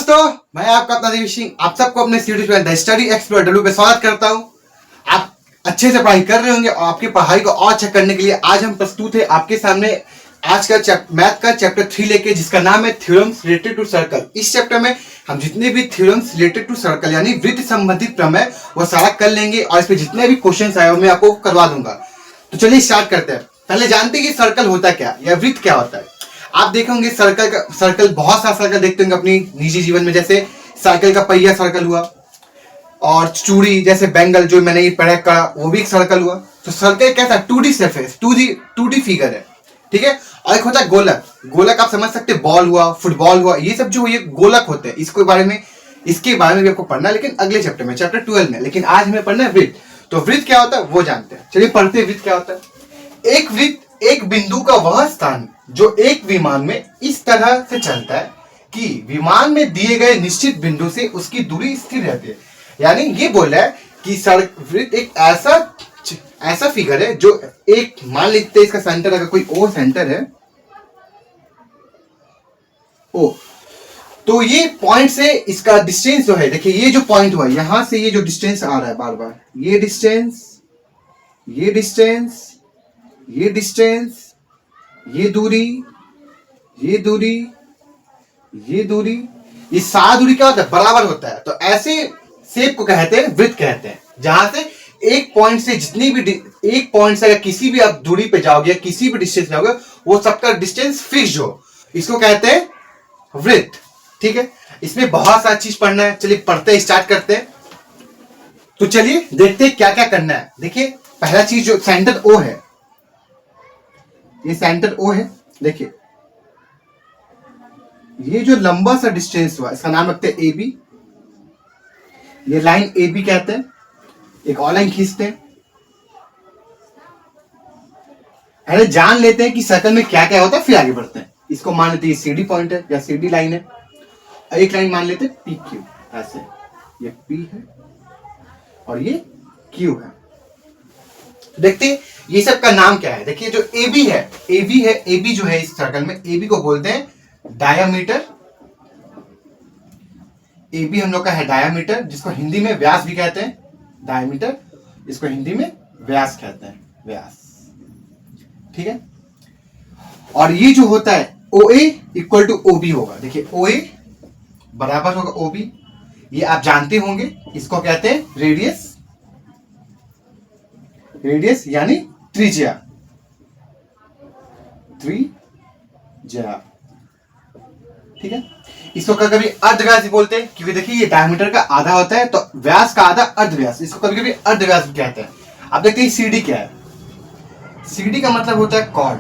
दोस्तों, मैं आपका अपना देवी सिंह आप सबको अपने द स्टडी एक्सप्लोरर डब्ल्यू पे स्वागत करता हूं। आप अच्छे से पढ़ाई कर रहे होंगे और आपकी पढ़ाई को और अच्छा करने के लिए आज हम प्रस्तुत है आपके सामने आज का मैथ का चैप्टर 3 लेके, जिसका नाम है थ्योरम्स रिलेटेड टू सर्कल। इस चैप्टर में हम जितने भी थ्योरम्स रिलेटेड टू सर्कल यानी वृत्त संबंधित प्रमेय वो सारा कर लेंगे और इस पे जितने भी क्वेश्चन आए मैं आपको करवा दूंगा। तो चलिए स्टार्ट करते हैं। पहले जानते हैं कि सर्कल होता क्या या वृत्त क्या होता है। आप देखेंगे सर्कल बहुत सारा सर्कल देखते होंगे अपनी निजी जीवन में, जैसे साइकिल का पहिया सर्कल हुआ और चूड़ी जैसे बैंगल जो मैंने ये पढ़ा करा वो भी एक सर्कल हुआ। तो सर्कल कैसा 2D सरफेस 2D फिगर है, ठीक है। और एक होता है गोलक। गोलक आप समझ सकते हैं, बॉल हुआ, फुटबॉल हुआ, ये सब जो ये गोलक होते हैं। इसके बारे में भी आपको पढ़ना है, लेकिन अगले चैप्टर में, चैप्टर 12 में। लेकिन आज हमें पढ़ना है वृत्त। तो वृत्त क्या होता है वो जानते हैं। चलिए पढ़ते हैं वृत्त क्या होता है। एक वृत्त एक बिंदु का वह स्थान जो एक विमान में इस तरह से चलता है कि विमान में दिए गए निश्चित बिंदु से उसकी दूरी स्थिर रहती है। यानी ये बोल रहा है कि वृत्त एक ऐसा फिगर है जो एक, मान लेते हैं इसका सेंटर अगर कोई ओ सेंटर है ओ, तो ये पॉइंट से इसका डिस्टेंस जो है, देखिए ये जो पॉइंट हुआ यहां से ये जो डिस्टेंस आ रहा है बार बार, ये डिस्टेंस, ये डिस्टेंस, ये डिस्टेंस, ये दूरी, ये दूरी, ये दूरी, ये सारा दूरी क्या होता है बराबर होता है। तो ऐसे शेप को कहते हैं वृत्त कहते हैं, जहां से एक पॉइंट से जितनी भी एक पॉइंट से अगर किसी भी आप दूरी पे जाओगे, किसी भी डिस्टेंस जाओगे, वो सबका डिस्टेंस फिक्स्ड हो, इसको कहते हैं वृत्त, ठीक है। इसमें बहुत सारी चीज पढ़ना है। चलिए पढ़ते हैं, स्टार्ट करते हैं। तो चलिए देखते हैं क्या क्या करना है। देखिए पहला चीज जो सेंटर ओ है, ये सेंटर ओ है। देखिए ये जो लंबा सा डिस्टेंस हुआ इसका नाम रखते हैं ए बी। ये लाइन ए बी कहते हैं। एक और लाइन खींचते हैं। पहले जान लेते हैं कि सर्कल में क्या क्या होता है, फिर आगे बढ़ते हैं। इसको मान लेते हैं सी डी पॉइंट है या सी डी लाइन है। एक लाइन मान लेते हैं पी क्यू, ऐसे ये पी है और ये क्यू है। देखते हैं ये सब का नाम क्या है। देखिए जो ए बी है, ए बी जो है इस सर्कल में, ए बी को बोलते हैं डायामीटर। ए बी हम लोग का है डायामीटर, जिसको हिंदी में व्यास भी कहते हैं। डायामीटर, इसको हिंदी में व्यास कहते हैं, व्यास, ठीक है। और ये जो होता है ओ ए इक्वल टू ओ बी होगा। देखिए ओ ए बराबर होगा ओ बी, ये आप जानते होंगे। इसको कहते हैं रेडियस, रेडियस यानी त्रिज्या, त्रिज्या, ठीक है। इसको कभी कभी अर्धव्यास भी बोलते हैं, क्योंकि देखिए ये डायमीटर का आधा होता है, तो व्यास का आधा अर्धव्यास, इसको कभी कभी अर्धव्यास भी कहते हैं। अब देखते हैं सीडी क्या है। सीडी का मतलब होता है कॉर्ड,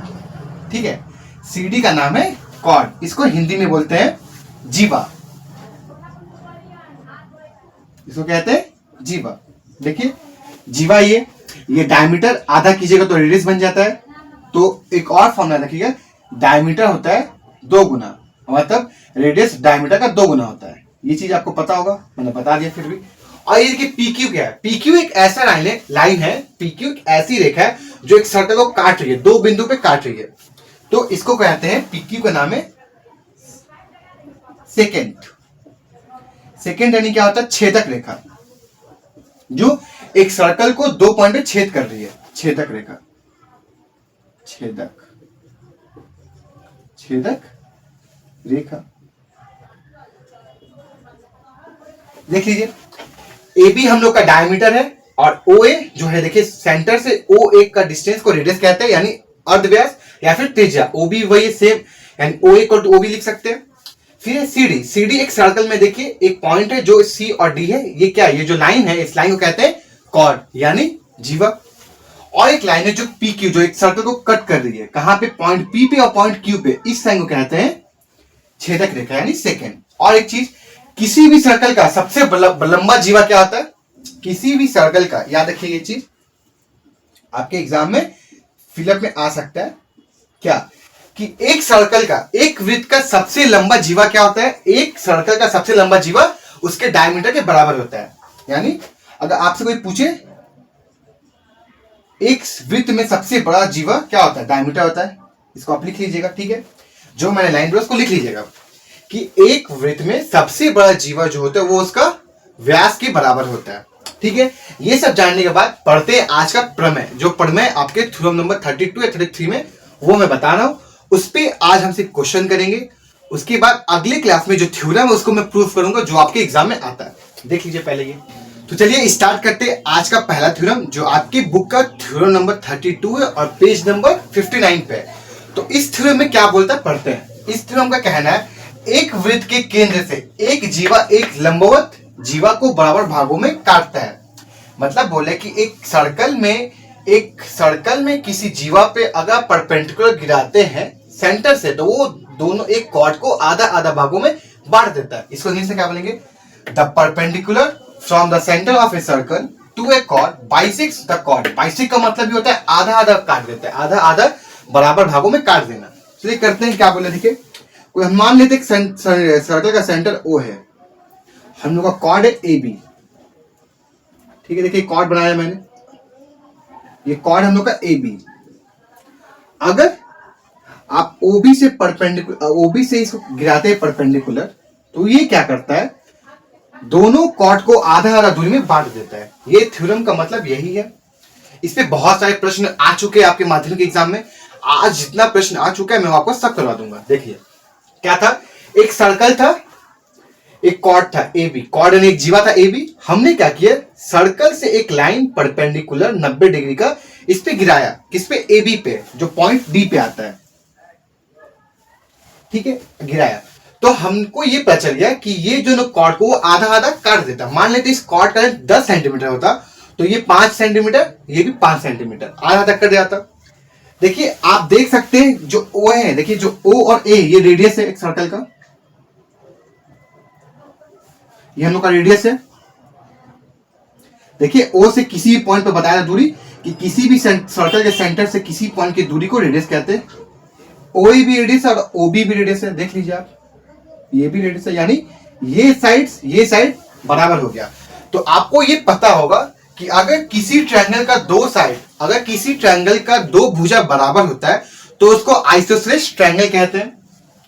ठीक है। सीडी का नाम है कॉर्ड, इसको हिंदी में बोलते हैं जीवा, इसको कहते हैं जीवा। देखिए जीवा, ये डायमीटर आधा कीजिएगा तो रेडियस बन जाता है। तो एक और फॉर्मूला रखिएगा, डायमीटर होता है 2 गुना, मतलब रेडियस डायमीटर का 2 गुना होता है। ये चीज आपको पता होगा, मैंने बता दिया फिर भी। और ये देखिए पी क्यू क्या है। पी क्यू एक ऐसा लाइन है, पी क्यू एक ऐसी रेखा है जो एक सर्कल को काट रही है, 2 बिंदु पे काट रही है। तो इसको कहते हैं, पी क्यू का नाम है सेकेंड। सेकेंड यानी क्या होता है छेदक रेखा, जो एक सर्कल को 2 पॉइंट पे छेद कर रही है। छेदक रेखा, छेदक, छेदक रेखा। देख लीजिए ए बी हम लोग का डायमीटर है और ओ ए जो है, देखिए सेंटर से ओ ए का डिस्टेंस को रेडियस कहते हैं, यानी अर्धव्यास या फिर त्रिज्या। ओ बी वही सेम, यानी O equal to O B लिख सकते हैं। फिर सीडी, सीडी एक सर्कल में देखिए एक पॉइंट है जो सी और डी है। ये क्या है, ये जो लाइन है इस लाइन को कहते हैं कॉर्ड यानी जीवा। और एक लाइन है जो पी क्यू, जो एक सर्कल को कट कर रही है, कहां पे, पॉइंट पी पे और पॉइंट क्यू पे। इस लाइन को कहते हैं छेदक रेखा यानी सेकेंड। और एक चीज, किसी भी सर्कल का सबसे लंबा जीवा क्या होता है, किसी भी सर्कल का, याद रखिए ये चीज आपके एग्जाम में फिलअप में आ सकता है क्या, कि एक सर्कल का, एक वृत्त का सबसे लंबा जीवा क्या होता है, एक सर्कल का सबसे लंबा जीवा उसके डायमीटर के बराबर होता है। यानी अगर आपसे कोई पूछे एक वृत्त में सबसे बड़ा जीवा क्या होता है, डायमीटर होता है। इसको आप लिख लीजिएगा, ठीक है। जो मैंने लाइन ड्रॉ उसको लिख लीजिएगा कि एक वृत्त में सबसे बड़ा जीवा जो होता है वो उसका व्यास के बराबर होता है। ठीक है, ये सब जानने के बाद पढ़ते हैं आज का प्रमेय। जो प्रमेय आपके थ्योरम नंबर 32 या 33 में वो मैं बता रहा हूं, उस पर आज हमसे क्वेश्चन करेंगे। उसके बाद अगले क्लास में जो थ्योरम है उसको मैं प्रूफ करूंगा जो आपके एग्जाम में आता है। देख लीजिए पहले ये। तो चलिए स्टार्ट करते हैं आज का पहला थ्योरम, जो आपकी बुक का थ्योरम नंबर 32 है और पेज नंबर 59 पे है। तो इस थ्योरम में क्या बोलता है पढ़ते हैं। इस थ्योरम का कहना है एक वृत्त के केंद्र से एक जीवा एक लंबवत जीवा को बराबर भागों में काटता है। मतलब बोले कि एक सर्कल में किसी जीवा पे अगर परपेंडिकुलर गिराते हैं सेंटर से, तो वो दोनों एक कॉर्ड को आधा आधा भागों में बांट देता है। इसको इंग्लिश में क्या बोलेंगे? The perpendicular from the centre of a circle to a chord bisects the chord. Bisects का मतलब ये होता है आधा आधा काट देता है, आधा आधा बराबर भागों में काट देना। चलिए करते हैं क्या बोले। देखिए कोई हम मान लेते हैं सर्कल का सेंटर ओ है, हम लोग का कॉर्ड है ए बी। ठीक है, देखिए कॉर्ड बनाया मैंने, ये कॉर्ड हम लोग का ए बी। अगर आप ओबी से परपेंडिकुलर, ओबी से इसको गिराते हैं परपेंडिकुलर, तो ये क्या करता है दोनों कॉर्ड को आधा आधा दूरी में बांट देता है। ये थ्योरम का मतलब यही है। इस पे बहुत सारे प्रश्न आ चुके हैं आपके माध्यमिक एग्जाम में। आज जितना प्रश्न आ चुका है मैं आपको सब करवा दूंगा। देखिए क्या था, एक सर्कल था, एक कॉर्ड था ए बी, कॉर्ड यानी एक जीवा था ए बी। हमने क्या किया, सर्कल से एक लाइन परपेंडिकुलर 90 डिग्री का इस पे गिराया। किस पे? ए बी पे, जो पॉइंट डी पे आता है। ठीक है, गिराया तो हमको ये पता चल गया कि ये जो कॉर्ड को वो आधा आधा काट देता। मान लेते इस कॉर्ड का 10 सेंटीमीटर होता तो ये 5 सेंटीमीटर, ये भी 5 सेंटीमीटर आधा आधा कर जाता। देखिए आप देख सकते हैं जो ओ है, देखिए जो ओ और ए ये रेडियस है एक सर्कल का, ये हम लोग का रेडियस है। देखिए ओ से किसी भी पॉइंट पर बताया दूरी कि किसी भी सर्कल के सेंटर से किसी पॉइंट की दूरी को रेडियस कहते हैं। ओ भी रेडियस है और ओ भी रेडियस है। देख लीजिए आप, ये भी रेडियस है, यानी ये साइड बराबर हो गया। तो आपको ये पता होगा कि अगर किसी ट्रायंगल का दो साइड, अगर किसी ट्रायंगल का दो भुजा बराबर होता है तो उसको आइसोसेलेस ट्रायंगल कहते हैं।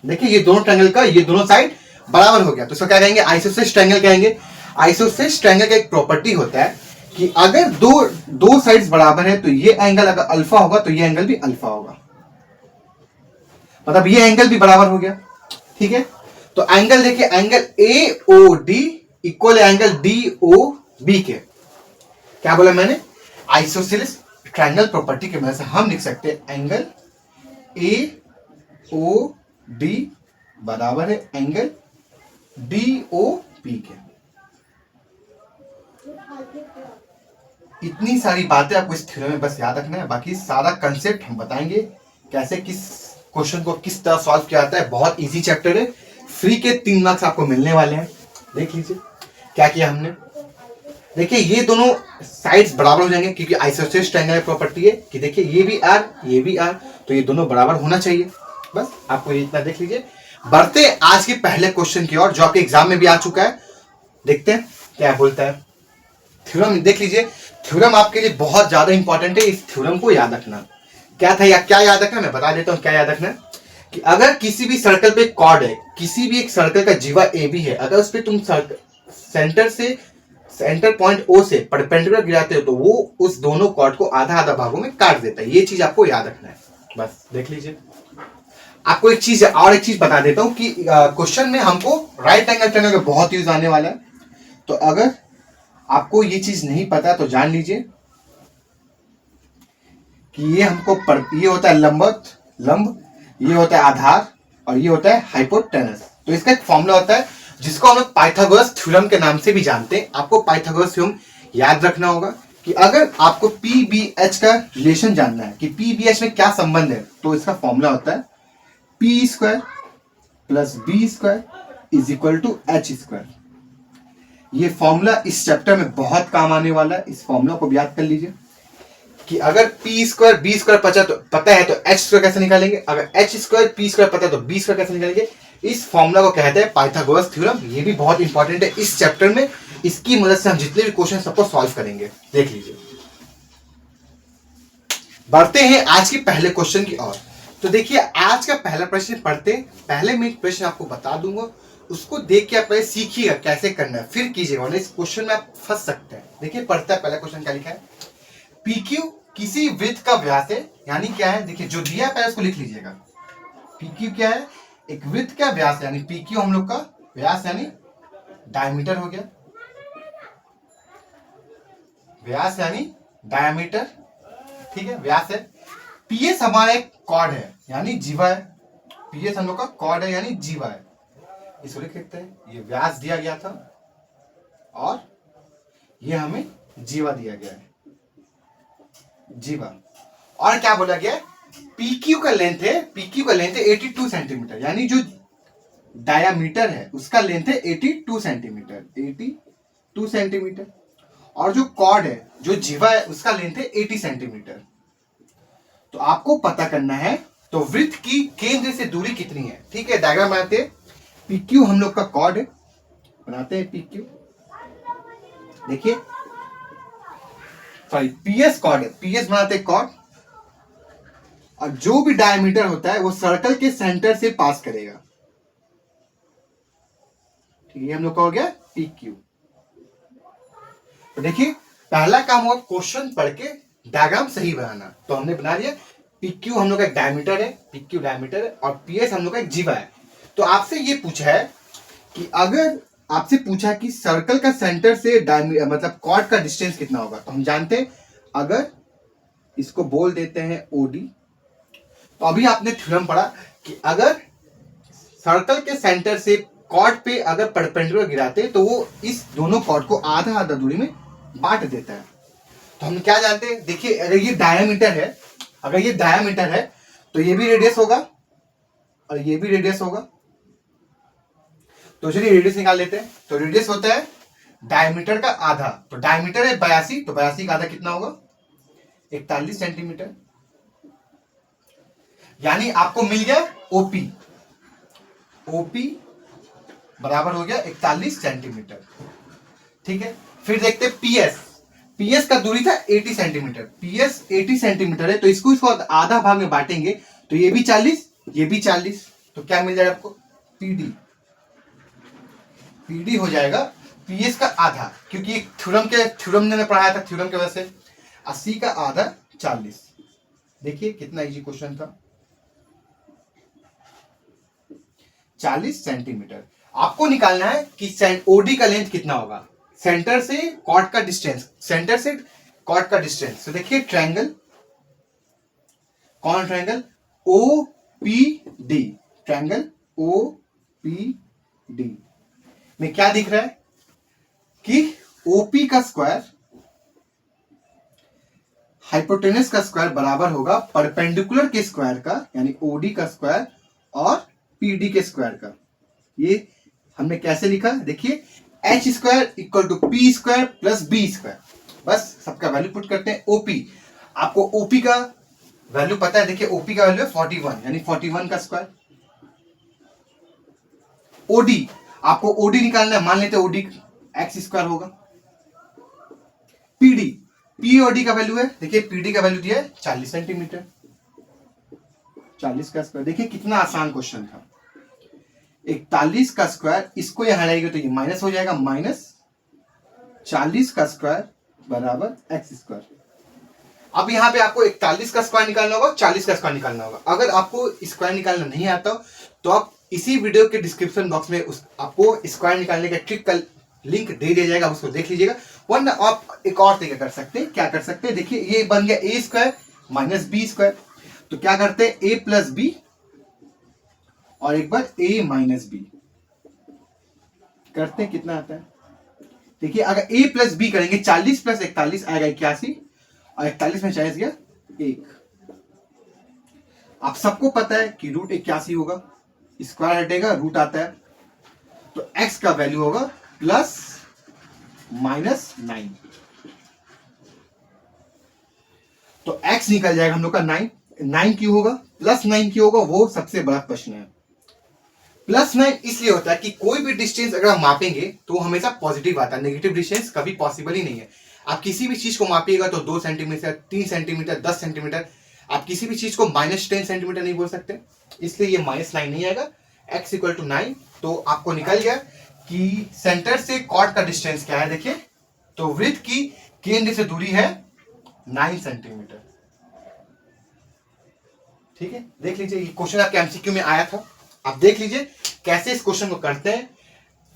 देखिए ये दोनों ट्रायंगल का ये दोनों साइड बराबर हो गया तो इसको क्या कहेंगे? आइसोसेलेस ट्रायंगल कहेंगे। आइसोसेलेस ट्रायंगल का एक प्रॉपर्टी होता है कि अगर दो साइड्स बराबर है तो ये एंगल अगर अल्फा होगा तो ये एंगल भी अल्फा होगा, मतलब ये एंगल भी बराबर हो गया। ठीक है, तो एंगल देखिए, angle A O D equal angle D O B के। क्या बोला मैंने? आइसोसेलेस ट्रायंगल प्रॉपर्टी की वजह से हम लिख सकते हैं एंगल ए ओ डी बराबर है एंगल डी ओ बी के। इतनी सारी बातें आपको इस थ्योरम में बस याद रखना है, बाकी सारा कंसेप्ट हम बताएंगे कैसे किस क्वेश्चन को किस तरह सॉल्व किया जाता है। बहुत इजी चैप्टर है, फ्री के 3 मार्क्स आपको मिलने वाले हैं। देख लीजिए क्या किया हमने। देखिए ये दोनों साइड्स बराबर हो जाएंगे क्योंकि आइसोसेलेस ट्रायंगल प्रॉपर्टी है कि देखिए ये भी आर ये भी आर, तो ये दोनों बराबर होना चाहिए। बस आपको ये इतना देख लीजिए। बढ़ते आज के पहले क्वेश्चन की ओर जो आपके एग्जाम में भी आ चुका है। देखते हैं क्या बोलता है थ्योरम। देख लीजिए थ्योरम आपके लिए बहुत ज्यादा इंपॉर्टेंट है, इस थ्योरम को याद रखना। क्या था या क्या याद रखना, मैं बता देता हूं क्या याद रखना है। कि अगर किसी भी सर्कल पे कॉर्ड है, किसी भी एक सर्कल का जीवा ए बी है, अगर उस पे तुम सेंटर पॉइंट ओ से परपेंडिकुलर गिराते हो तो वो उस दोनों कॉर्ड को आधा आधा भागों में काट देता है। ये चीज आपको याद रखना है। बस देख लीजिए। आपको एक चीज बता देता हूं कि क्वेश्चन में हमको राइट एंगल ट्रायंगल का बहुत यूज आने वाला है। तो अगर आपको ये चीज नहीं पता तो जान लीजिए कि ये ये होता है लंब, ये होता है आधार और ये होता है हाइपोटेनस। तो इसका एक फॉर्मूला होता है जिसको हम लोग पाइथागोरस थ्योरम के नाम से भी जानते हैं। आपको पाइथागोरस थ्योरम याद रखना होगा कि अगर आपको पीबीएच का रिलेशन जानना है कि पीबीएच में क्या संबंध है, तो इसका फॉर्मूला होता है P square plus B square is equal to H square. ये फॉर्मूला इस चैप्टर में बहुत काम आने वाला है। इस फॉर्मूला को भी याद कर लीजिए कि अगर पी स्क्वायर बी स्क्वायर पता है तो एच स्क्वायर कैसे निकालेंगे, अगर एच स्क्वायर पी स्क्वायर पता है तो बी स्क्वायर कैसे निकालेंगे। इस फॉर्मूला को कहते हैं पाइथागोरस थ्योरम। ये भी बहुत इंपॉर्टेंट है इस चैप्टर में। इसकी मदद से हम जितने भी क्वेश्चन सबको सॉल्व करेंगे। देख लीजिए। बढ़ते हैं आज के पहले क्वेश्चन की ओर। तो देखिए आज का पहला प्रश्न पढ़ते, पहले मैं प्रश्न आपको बता दूंगा, उसको देख के आप पहले सीखिएगा कैसे करना है, फिर कीजिएगा, वरना इस क्वेश्चन में आप फंस सकते हैं। देखिए पढ़ता है, पहला क्वेश्चन क्या लिखा है, PQ किसी वृत्त का व्यास है, यानी क्या है, देखिए जो दिया है पहले उसको लिख लीजिएगा। PQ क्या है, एक वृत्त का व्यास, यानी PQ हम लोग का व्यास यानी डायमीटर हो गया, व्यास यानी डायमीटर, ठीक है, व्यास है। PS हमारा एक कॉर्ड है यानी जीवा है, PS हम लोग का कॉर्ड है यानी जीवा है, इसको लिख सकते हैं। ये व्यास दिया गया था और ये हमें जीवा दिया गया है, जीवा। और क्या बोला गया है, PQ का लेंथ है, PQ का लेंथ है 82 सेंटीमीटर, यानी जो डायामीटर है उसका लेंथ है 82 सेंटीमीटर, 82 सेंटीमीटर। और जो कॉर्ड है, जो जीवा है, उसका लेंथ है 80 सेंटीमीटर। तो आपको पता करना है तो वृत्त की केंद्र से दूरी कितनी है, ठीक है। डायग्राम बनाते हैं, PQ हम लोग का कॉर्ड है, बनाते हैं PQ, देखिए सॉरी PS कॉर्ड है, PS बनाते हैं कॉर्ड, और जो भी डायमीटर होता है वो सर्कल के सेंटर से पास करेगा, ठीक है, हम लोग का हो गया PQ। तो देखिए पहला काम होगा क्वेश्चन पढ़ के डायग्राम सही बनाना, तो हमने बना लिया। PQ हम लोग का एक डायमीटर है, PQ डायमीटर है, और PS हम लोग का एक जीवा है। तो आपसे ये पूछा है कि अगर आपसे पूछा कि सर्कल का सेंटर से मतलब कॉर्ड का डिस्टेंस कितना होगा, तो हम जानते हैं, अगर इसको बोल देते हैं OD, तो अभी आपने थ्योरम पढ़ा कि अगर सर्कल के सेंटर से कॉर्ड पे अगर परपेंडिकुलर गिराते तो वो इस दोनों कॉर्ड को आधा आधा दूरी में बांट देता है। तो हम क्या जानते हैं, देखिए अगर ये डायमीटर है, अगर ये डायमीटर है तो ये भी रेडियस होगा और ये भी रेडियस होगा। तो चलिए रेडियस निकाल लेते हैं। तो रेडियस होता है डायमीटर का आधा, तो डायमीटर है 82, तो 82 का आधा कितना होगा, 41 सेंटीमीटर। यानी आपको मिल गया OP, OP बराबर हो गया 41 सेंटीमीटर, ठीक है। फिर देखते PS, PS का दूरी था 80 सेंटीमीटर, PS 80 सेंटीमीटर है, तो इसको आधा भाग में बांटेंगे, तो ये भी 40, ये भी 40, तो क्या मिल जाएगा आपको, PD, PD हो जाएगा PS का आधा, क्योंकि थ्योरम ने पढ़ाया था, थ्योरम की वजह से 80 का आधा 40। देखिए कितना इजी क्वेश्चन था, 40 सेंटीमीटर। आपको निकालना है कि OD का लेंथ कितना होगा, सेंटर से कॉर्ड का डिस्टेंस, सेंटर से कॉर्ड का डिस्टेंस। तो देखिए ट्रायंगल, कौन ट्रायंगल, OPD, ट्रायंगल OPD में क्या दिख रहा है कि OP का स्क्वायर हाइपोटेनस का स्क्वायर बराबर होगा परपेंडिकुलर के स्क्वायर का, यानी OD का स्क्वायर और PD के स्क्वायर का। ये हमने कैसे लिखा, देखिए H square equal to P square plus B square, बस सबका वैल्यू पुट करते हैं। OP, आपको OP का वैल्यू पता है, देखिए OP का वैल्यू है 41, यानी 41 का स्क्वायर। OD, आपको OD निकालना है, मान लेते हैं OD X स्क्वायर होगा। PD, POD का वैल्यू है, देखिए PD का वैल्यू दिया है 40 सेंटीमीटर, 40 का स्क्वायर। देखिए कितना आसान क्वेश्चन था, 41 का स्क्वायर, इसको यहां लाएंगे तो ये माइनस हो जाएगा, माइनस 40 का स्क्वायर बराबर X स्क्वायर। अब यहाँ पे आपको 41 का स्क्वायर निकालना होगा, 40 का स्क्वायर निकालना होगा। अगर आपको स्क्वायर निकालना नहीं आता तो आप इसी वीडियो के डिस्क्रिप्शन बॉक्स में आपको स्क्वायर निकालने का ट्रिक का लिंक दे दिया जाएगा, उसको देख लीजिएगा। वरना आप एक और तरीका कर सकते हैं, क्या कर सकते हैं, देखिए ये बन गया A square minus B square, तो क्या करते हैं A प्लस B और एक बार A माइनस B करते हैं, कितना आता है, देखिए अगर A प्लस B करेंगे 40 प्लस 41 आएगा 81, और 41 में 40 गया 1। आप सबको पता है कि रूट 81 होगा, स्क्वायर हटेगा रूट आता है, तो x का वैल्यू होगा प्लस माइनस 9, तो x निकल जाएगा हम लोग का 9। 9 क्यों होगा, प्लस 9 क्यों होगा, वो सबसे बड़ा प्रश्न है। प्लस 9 इसलिए होता है कि कोई भी डिस्टेंस अगर हम मापेंगे तो हमेशा पॉजिटिव आता है, नेगेटिव डिस्टेंस कभी पॉसिबल ही नहीं है। आप किसी भी चीज को मापिएगा तो 2 सेंटीमीटर, 3 सेंटीमीटर, 10 सेंटीमीटर, आप किसी भी चीज को -10 सेंटीमीटर नहीं बोल सकते, इसलिए ये -9 नहीं आएगा। x इक्वल टू 9, तो आपको निकल गया कि सेंटर से कॉर्ड का डिस्टेंस क्या है। देखिए, तो वृत्त की केंद्र से दूरी है 9 सेंटीमीटर। ठीक है, देख लीजिए, ये क्वेश्चन आपके एमसीक्यू में आया था। आप देख लीजिए कैसे इस क्वेश्चन को करते हैं,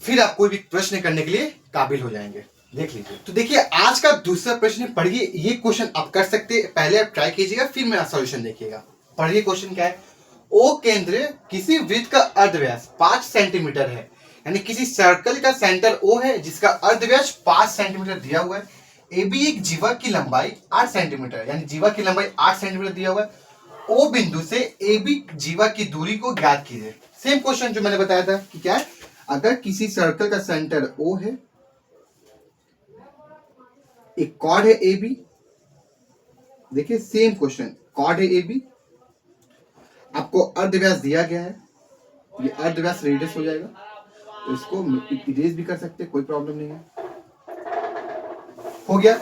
फिर आप कोई भी प्रश्न करने के लिए काबिल हो जाएंगे। देख लीजिए, तो देखिए आज का दूसरा प्रश्न पढ़िए। ये क्वेश्चन आप कर सकते हैं, पहले आप ट्राई कीजिएगा, फिर मेरा सॉल्यूशन देखिएगा। पढ़िए क्वेश्चन क्या है। ओ केंद्र किसी वृत्त का अर्धव्यास 5 सेंटीमीटर है, यानी किसी सर्कल का सेंटर ओ है जिसका अर्धव्यास 5 सेंटीमीटर दिया हुआ है। ए बी एक जीवा की लंबाई 8 सेंटीमीटर, यानी जीवा की लंबाई 8 सेंटीमीटर दिया हुआ है। ओ बिंदु से ए बी जीवा की दूरी को ज्ञात कीजिए। सेम क्वेश्चन जो मैंने बताया था कि क्या है, अगर किसी सर्कल का सेंटर ओ है, एक कॉर्ड है ए बी, देखिए सेम क्वेश्चन, कॉर्ड है ए बी, आपको अर्धव्यास दिया गया है, ये अर्धव्यास रेडियस हो जाएगा, तो इसको इरेज भी कर सकते हैं, कोई प्रॉब्लम नहीं है। हो गया,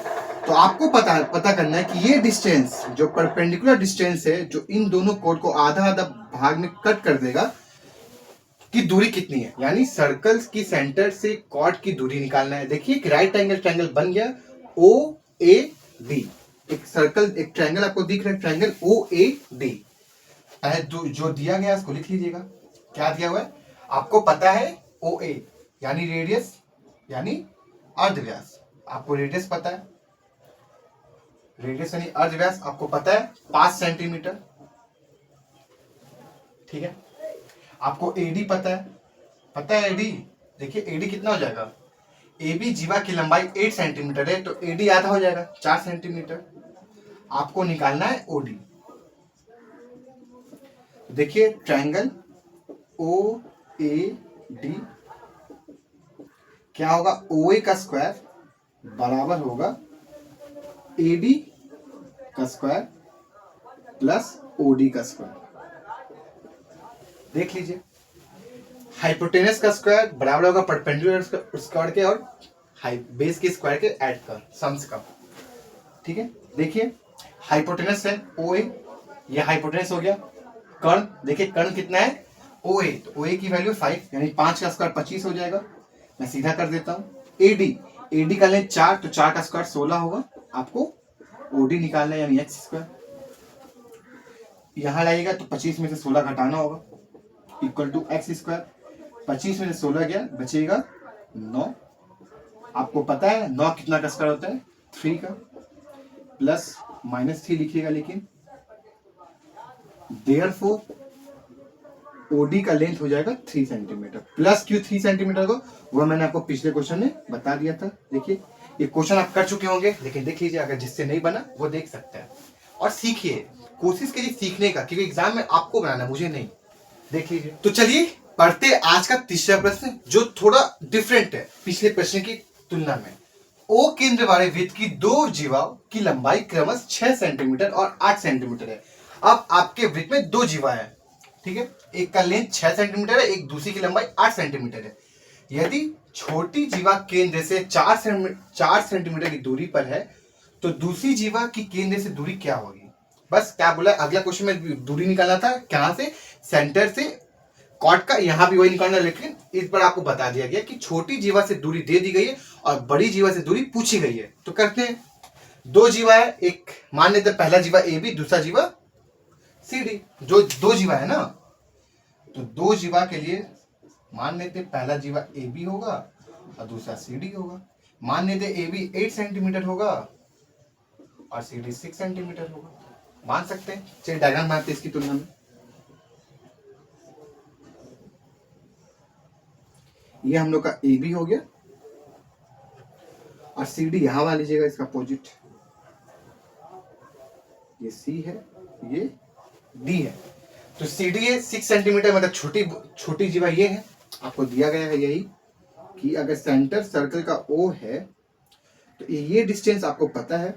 तो आपको पता करना है कि ये डिस्टेंस जो परपेंडिकुलर डिस्टेंस है, जो इन दोनों कोड को आधा आधा भाग में कट कर देगा, की दूरी कितनी है, यानी सर्कल की सेंटर से कॉर्ड की दूरी निकालना है। देखिए एक राइट एंगल ट्रायंगल बन गया ओ ए डी, एक सर्कल, एक ट्रायंगल आपको दिख रहा है, ट्रायंगल ओ ए डी। जो दिया गया उसको लिख लीजिएगा। क्या दिया हुआ है, आपको पता है ओ ए यानी रेडियस, यानी अर्धव्यास, आपको रेडियस पता है, रेडियस यानी अर्धव्यास आपको पता है 5 सेंटीमीटर। ठीक है, आपको एडी पता है एडी। देखिए एडी कितना हो जाएगा, एबी जीवा की लंबाई 8 सेंटीमीटर है, तो एडी आधा हो जाएगा 4 सेंटीमीटर। आपको निकालना है ओडी। देखिए ट्रायंगल ओ ए डी क्या होगा, ओ ए का स्क्वायर बराबर होगा ए डी का स्क्वायर प्लस ओ डी का स्क्वायर। देख लीजिए, हाइपोटेनस का स्क्वायर बराबर होगा परपेंडिकुलर स्क्वायर के और बेस के स्क्वायर के ऐड का, सम्स का। ठीक है, देखिए हाइपोटेनस है ओ ए, ये हाइपोटेनस हो गया। कर्ण, देखिए कर्ण कितना है ओ ए, तो ओ ए की वैल्यू 5, यानी 5 का स्क्वायर 25 हो जाएगा। मैं सीधा कर देता हूँ। एडी का लें 4, तो 4 का स्क्वायर 16 होगा। आपको ओडी निकालना है, यानी एक्स स्क्वायर। यहां लाइएगा तो 25 में से 16 घटाना होगा, इक्वल टू एक्स स्क्वायर। 25 में से 16 गया, बचेगा 9। आपको पता है 9 कितना का स्क्वायर होता है, 3 का, प्लस -3 लिखिएगा। लेकिन देयरफॉर ओडी का लेंथ हो जाएगा 3 सेंटीमीटर, प्लस क्यों 3 सेंटीमीटर को, वो मैंने आपको पिछले क्वेश्चन में बता दिया था। देखिए ये क्वेश्चन आप कर चुके होंगे, लेकिन देख लीजिए, अगर जिससे नहीं बना वो देख सकता है। और सीखिए, कोशिश कीजिए सीखने का, क्योंकि एग्जाम में आपको बनाना, मुझे नहीं। देख लीजिए, तो चलिए पढ़ते आज का तीसरा प्रश्न, जो थोड़ा डिफरेंट है पिछले प्रश्न की तुलना में। ओ केंद्र वाले वृत्त की दो जीवाओं की लंबाई क्रमश 6 सेंटीमीटर और 8 सेंटीमीटर है। अब आपके वृत्त में दो जीवा है, ठीक है, एक का लेंथ 6 सेंटीमीटर है, एक दूसरी की लंबाई 8 सेंटीमीटर है। यदि छोटी जीवा केंद्र से 4 सेंटीमीटर की दूरी पर है, तो दूसरी जीवा की केंद्र से दूरी क्या होगी। बस क्या बोला, अगला क्वेश्चन में दूरी निकालना था, कहां से, सेंटर से कॉर्ड का, यहां भी वही निकालना, लेकिन इस बार आपको बता दिया गया कि छोटी जीवा से दूरी दे दी गई है और बड़ी जीवा से दूरी पूछी गई है। तो करते हैं, दो जीवा है, एक मान लेते पहला जीवा ए बी, दूसरा जीवा सी डी। जो दो जीवा है ना, तो दो जीवा के लिए मान लेते पहला जीवा ए बी होगा और दूसरा सी डी होगा। मान लेते ए बी 8 सेंटीमीटर होगा और सी डी 6 सेंटीमीटर होगा, मान सकते हैं। चलिए डायग्राम बनाते हैं इसकी तुलना में। ये हम लोग का ए बी हो गया और सी डी यहां वाला लीजिएगा, इसका अपोजिट। ये सी है, ये डी है। तो सी डी है 6 सेंटीमीटर, मतलब छोटी जीवा ये है। आपको दिया गया है यही कि अगर सेंटर सर्कल का ओ है, तो ये डिस्टेंस आपको पता है,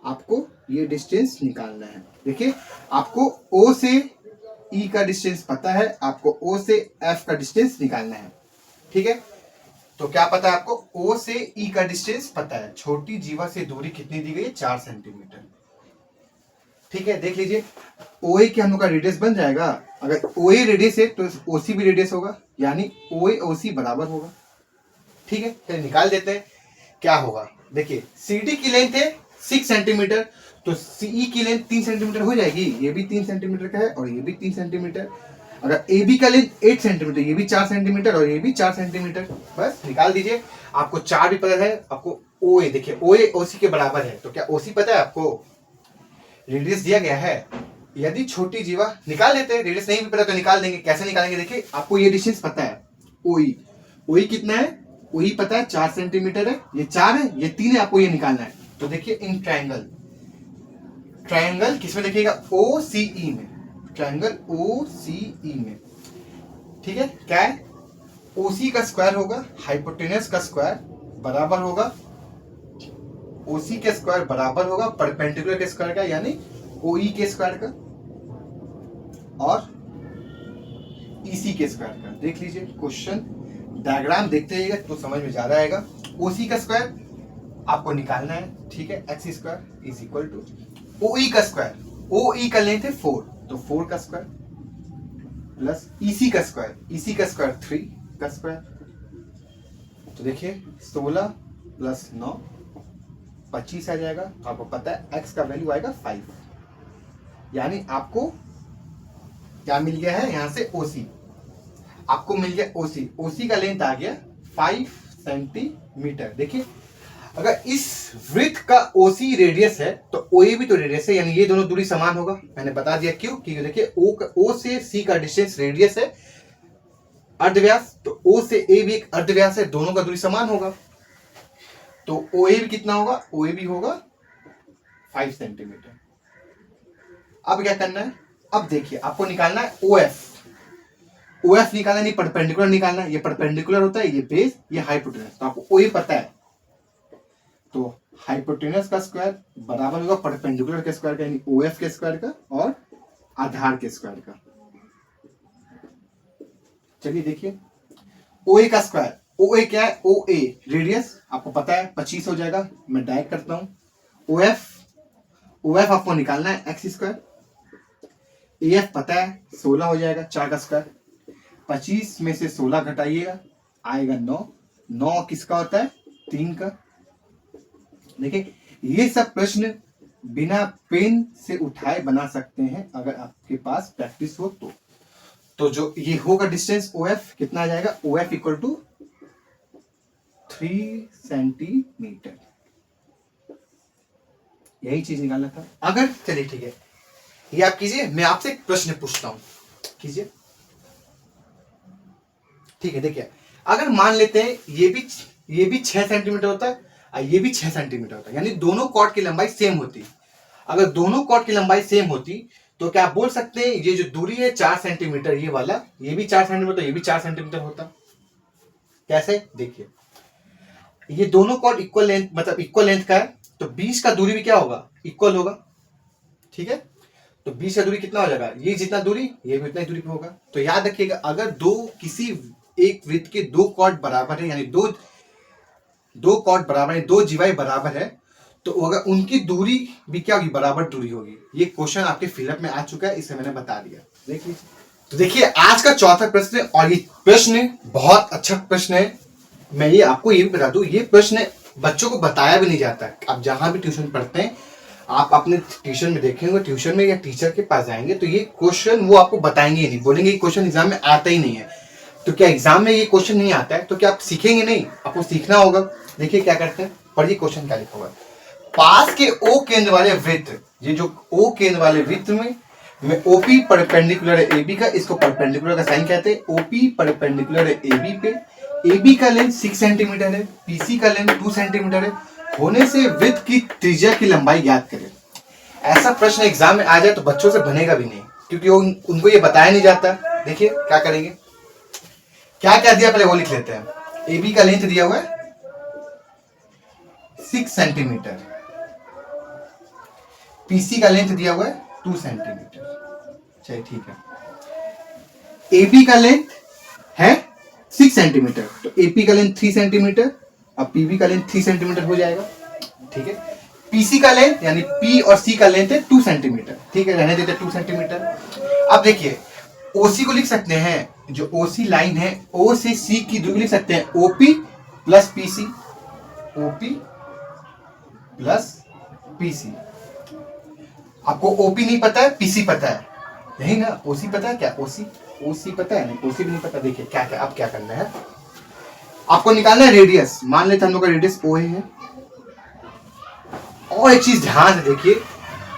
आपको ये डिस्टेंस निकालना है। देखिए आपको ओ से ई का डिस्टेंस पता है, आपको ओ से एफ का डिस्टेंस निकालना है। ठीक है, तो क्या पता है आपको, ओ से ई का डिस्टेंस पता है। छोटी जीवा से दूरी कितनी दी गई है, 4 सेंटीमीटर। ठीक है, देख लीजिए OA के हम लोग का रेडियस बन जाएगा। अगर OA रेडियस है तो OC भी रेडियस होगा, यानी OA OC बराबर होगा। ठीक है, तो निकाल देते हैं क्या होगा। देखिए CD की लेंथ है 6 सेंटीमीटर, तो CE की लेंथ 3 सेंटीमीटर हो जाएगी। ये भी 3 सेंटीमीटर का है और ये भी 3 सेंटीमीटर। अगर AB का लेंथ 8 सेंटीमीटर, ये भी 4 सेंटीमीटर और ये भी 4 सेंटीमीटर। बस निकाल दीजिए। आपको 4 भी पता है, आपको OA देखिए OA OC के बराबर है, तो क्या OC पता है आपको? रेडियस दिया गया है। यदि छोटी जीवा निकाल लेते हैं, रेडियस नहीं भी पता तो निकाल देंगे। कैसे निकालेंगे? देखिए आपको ये डिस्टेंस पता है OE कितना है? OE पता है 4 सेंटीमीटर है, ये 4 है, ये 3 है, आपको ये निकालना है। तो देखिए इन ट्रायंगल किसमें देखिएगा? OCE में, ट्रायंगल OCE में। ठीक है, क्या है? OC का स्क्वायर होगा हाइपोटेनस का स्क्वायर बराबर होगा OC के स्क्वायर बराबर होगा परपेंडिकुलर के स्क्वायर का, यानी OE के स्क्वायर का और EC के स्क्वायर का। देख लीजिए क्वेश्चन डायग्राम देखते रहिएगा तो समझ में ज्यादा आएगा। OC का स्क्वायर आपको निकालना है। ठीक है, x square is equal to OE का स्क्वायर। OE का लेंथ है 4, तो 4 का स्क्वायर प्लस EC का स्क्वायर, EC का स्क्वायर 3 का स्क्वायर। तो देखिए 16 प्लस 9 25 आ जाएगा। आपको पता है x का वैल्यू आएगा 5, यानी आपको क्या मिल गया है? यहां से OC आपको मिल गया। OC का लेंथ आ गया 5 सेंटीमीटर। देखिए अगर इस वृत्त का OC रेडियस है तो OA भी तो रेडियस है, यानी ये दोनों दूरी समान होगा। मैंने बता दिया क्यों, क्योंकि देखिए O से C का डिस्टेंस रेडियस है अर्धव्यास, तो O से A भी एक अर्धव्यास है, दोनों का दूरी समान होगा। तो OA भी कितना होगा? OA भी होगा 5 सेंटीमीटर। अब क्या करना है? अब देखिए आपको निकालना है OF निकालना नहीं, परपेंडिकुलर निकालना है। ये परपेंडिकुलर होता है, ये बेस, ये हाइपोटेनस। तो आपको OA पता है, तो हाइपोटेनस का स्क्वायर बराबर होगा परपेंडिकुलर के स्क्वायर का, यानी OF के स्क्वायर का और आधार के स्क्वायर का। चलिए देखिए OA का स्क्वायर, OA क्या है? OA रेडियस आपको पता है 25 हो जाएगा। मैं डायरेक्ट करता हूं। OF आपको निकालना है x स्क्वायर। AF पता है 16 हो जाएगा, 4 का स्क्वायर। 25 में से 16 घटाइएगा, आएगा 9 किसका होता है? 3 का। देखिए ये सब प्रश्न बिना पेन से उठाए बना सकते हैं अगर आपके पास प्रैक्टिस हो तो जो ये होगा डिस्टेंस OF कितना आ जाएगा? OF equal to 3 centimetre. यही चीज निकालना था। अगर चलिए ठीक है, ये आप कीजिए, मैं आपसे एक प्रश्न पूछता हूं, कीजिए। ठीक है, देखिए अगर मान लेते हैं ये भी 6 सेंटीमीटर होता है और ये भी 6 सेंटीमीटर होता है, यानी दोनों कॉर्ड की लंबाई सेम होती। अगर दोनों कॉर्ड की लंबाई सेम होती तो क्या आप बोल सकते हैं ये जो दूरी है 4 सेंटीमीटर, ये वाला ये भी 4 सेंटीमीटर, ये भी 4 सेंटीमीटर होता? कैसे? देखिए ये दोनों कॉर्ड इक्वल लेंथ, मतलब इक्वल लेंथ का है, तो बीच का दूरी भी क्या होगा? इक्वल होगा। ठीक है, तो बीच का दूरी कितना हो जाएगा? ये जितना दूरी, ये भी उतना ही दूरी पे होगा। तो याद रखिएगा अगर किसी एक वृत्त के 2 कॉर्ड बराबर है, यानी दो कॉर्ड बराबर है, 2 जीवाएं बराबर है, तो अगर उनकी दूरी भी क्या होगी? बराबर दूरी होगी। ये क्वेश्चन आपके फिलअप में आ चुका है, इसे मैंने बता दिया। देख लीजिए। तो देखिए आज का चौथा प्रश्न, और ये प्रश्न बहुत अच्छा प्रश्न है। मैं ये आपको ये भी बता दूं, ये प्रश्न बच्चों को बताया भी नहीं जाता है। आप जहां भी ट्यूशन पढ़ते हैं, आप अपने ट्यूशन में देखेंगे, ट्यूशन में या टीचर के पास जाएंगे तो ये क्वेश्चन वो आपको बताएंगे ही नहीं, बोलेंगे ये क्वेश्चन एग्जाम में आता ही नहीं है। तो क्या एग्जाम में ये क्वेश्चन नहीं आता है तो क्या आप सीखेंगे नहीं? आपको सीखना होगा। देखिए क्या करते हैं, पढ़िए क्वेश्चन क्या लिखा हुआ है। पास के O केंद्र वाले वृत्त, ये जो O केंद्र वाले वृत्त में OP परपेंडिकुलर है AB का, इसको परपेंडिकुलर का साइन कहते हैं। OP परपेंडिकुलर है AB पे, AB का लेंथ 6 सेंटीमीटर है, PC का लेंथ 2 सेंटीमीटर है, होने से वृत्त की त्रिज्या की लंबाई ज्ञात करें। ऐसा प्रश्न एग्जाम में आ जाए तो बच्चों से बनेगा भी नहीं, क्योंकि उनको ये बताया नहीं जाता। देखिए क्या करेंगे, क्या क्या दिया पहले वो लिख लेते हैं। AB का लेंथ दिया हुआ है 6 सेंटीमीटर, PC का लेंथ दिया हुआ है 2 सेंटीमीटर। चलिए ठीक है, AB का लेंथ है 6 सेंटीमीटर, तो AP का लेंथ 3 सेंटीमीटर और PB का लेंथ 3 सेंटीमीटर हो जाएगा। ठीक है, पीसी का लेंथ यानी पी और सी का लेंथ है 2 सेंटीमीटर, ठीक है, रहने देते 2 सेंटीमीटर। अब देखिए ओसी को लिख सकते हैं, जो ओसी लाइन है ओ से सी की दूरी लिख सकते हैं OP plus PC, OP plus PC. आपको ओपी नहीं पता है, पीसी पता है, नहीं ना? ओसी पता है क्या? ओसी पता है? नहीं, ओसी भी नहीं पता। देखिए क्या क्या अब क्या करना है, आपको निकालना है रेडियस। मान लेते हम लोग का रेडियस ओ है। और एक चीज ध्यान से देखिए,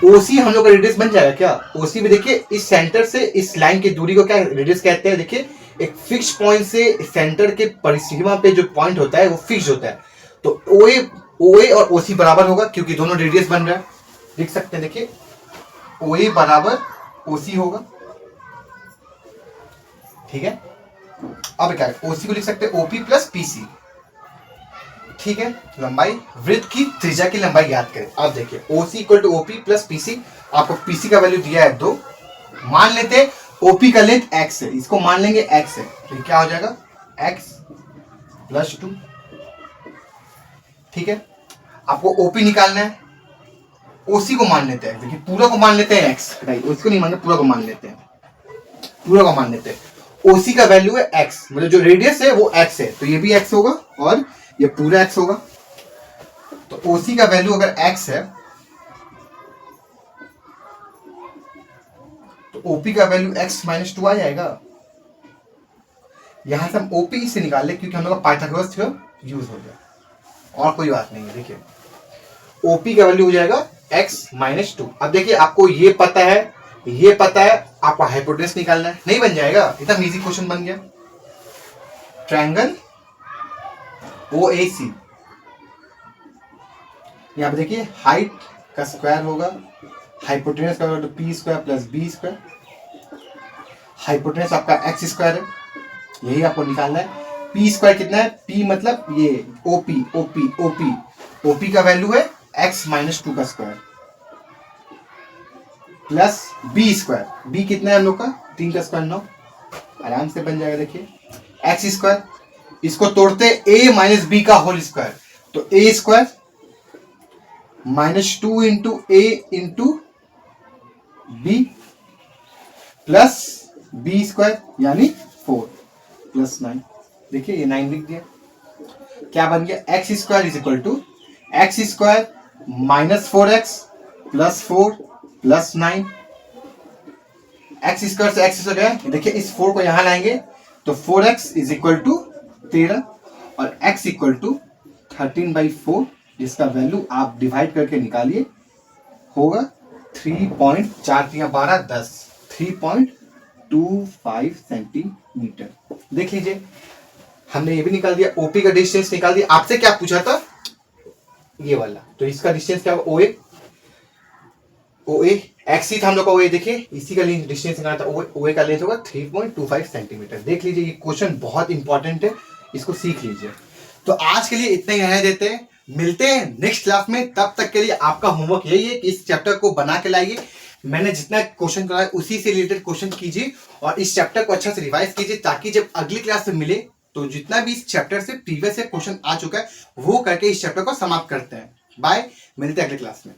ओसी हम लोग का रेडियस बन जाएगा क्या? ओसी भी देखिए इस सेंटर से इस लाइन की दूरी को क्या रेडियस कहते हैं? देखिए एक फिक्स पॉइंट से सेंटर के परिसीमा पे जो पॉइंट होता है वो फिक्स होता है। तो ओए और ओसी बराबर होगा क्योंकि दोनों रेडियस बन रहा है। लिख सकते हैं, देखिए ओए बराबर ओसी होगा, ठीक है। अब क्या है, ओसी को लिख सकते हैं ओपी प्लस पीसी, ठीक है। लंबाई, वृत्त की त्रिज्या की लंबाई याद करें। अब देखिए OC equal to OP plus PC, आपको पीसी का वैल्यू दिया है 2, मान लेते हैं ओपी का लेंथ x है, इसको मान लेंगे x है, तो क्या हो जाएगा x प्लस 2, ठीक है। आपको ओपी निकालना है, ओसी को मान लेते हैं, देखिए पूरा को मान लेते हैं x, उसको नहीं मानते, पूरा को मान लेते हैं, पूरा को मान लेते हैं। ओसी का वैल्यू है x, मतलब जो रेडियस है वो x है, तो ये भी x होगा और ये पूरा x होगा। तो ओसी का वैल्यू अगर x है तो ओपी का वैल्यू x माइनस 2 आ जाएगा। यहां से हम ओपी से निकाल ले क्योंकि हम लोग का पाइथागोरस थ्योरम यूज हो गया, और कोई बात नहीं है। देखिए ओपी का वैल्यू हो जाएगा x माइनस 2। अब देखिए आपको ये पता है, ये पता है, आपको हाइपोटेनस निकालना है, नहीं बन जाएगा? एकदम इजी क्वेश्चन बन गया। ट्रायंगल OAC, यहां पे देखिए हाइट का स्क्वायर होगा, हाइपोटेनस का होगा P square plus B square, hypotenuse आपका एक्स स्क्वायर है, यही आपको निकालना है। पी स्क्वायर कितना है? पी मतलब ये ओपी, ओपी का वैल्यू है एक्स माइनस 2 का square plus B square, B कितना है हम लोग का? 3 का स्क्वायर 9, आराम से बन जाएगा। देखिए एक्स स्क्वायर, इसको तोड़ते a माइनस बी का होल स्क्वायर, तो a square minus 2 into A into B plus B square यानी 4 प्लस 9, देखिए ये 9 लिख दिया। क्या बन गया? X square is equal to X square minus 4x plus 4 plus 9, X square से एक्स हो गया, देखिए इस 4 को यहां लाएंगे तो 4x इज इक्वल टू 13 और x इक्वल टू 13/4, जिसका वैल्यू आप डिवाइड करके निकालिए, होगा 3.4 10 3.25 सेंटीमीटर। देख लीजिए हमने ये भी निकाल दिया, ओपी का डिस्टेंस निकाल दिया। आपसे क्या पूछा था? ये वाला, तो इसका डिस्टेंस क्या होगा? ओए एक्स ही था हम लोग का ओए, देखिए इसी का डिस्टेंस निकाला था, ओए का लेंथ होगा 3.25 सेंटीमीटर। देख लीजिए ये क्वेश्चन बहुत इंपॉर्टेंट है, इसको सीख लीजिए। तो आज के लिए इतना ही रहने देते हैं, मिलते हैं नेक्स्ट क्लास में। तब तक के लिए आपका होमवर्क यही है कि इस चैप्टर को बना के लाइए, मैंने जितना क्वेश्चन कराया उसी से रिलेटेड क्वेश्चन कीजिए और इस चैप्टर को अच्छा से रिवाइज कीजिए, ताकि जब अगली क्लास में मिले तो जितना भी इस चैप्टर से प्रीवियस से क्वेश्चन आ चुका है वो करके इस चैप्टर को समाप्त करते हैं। बाय, मिलते हैं अगले क्लास में।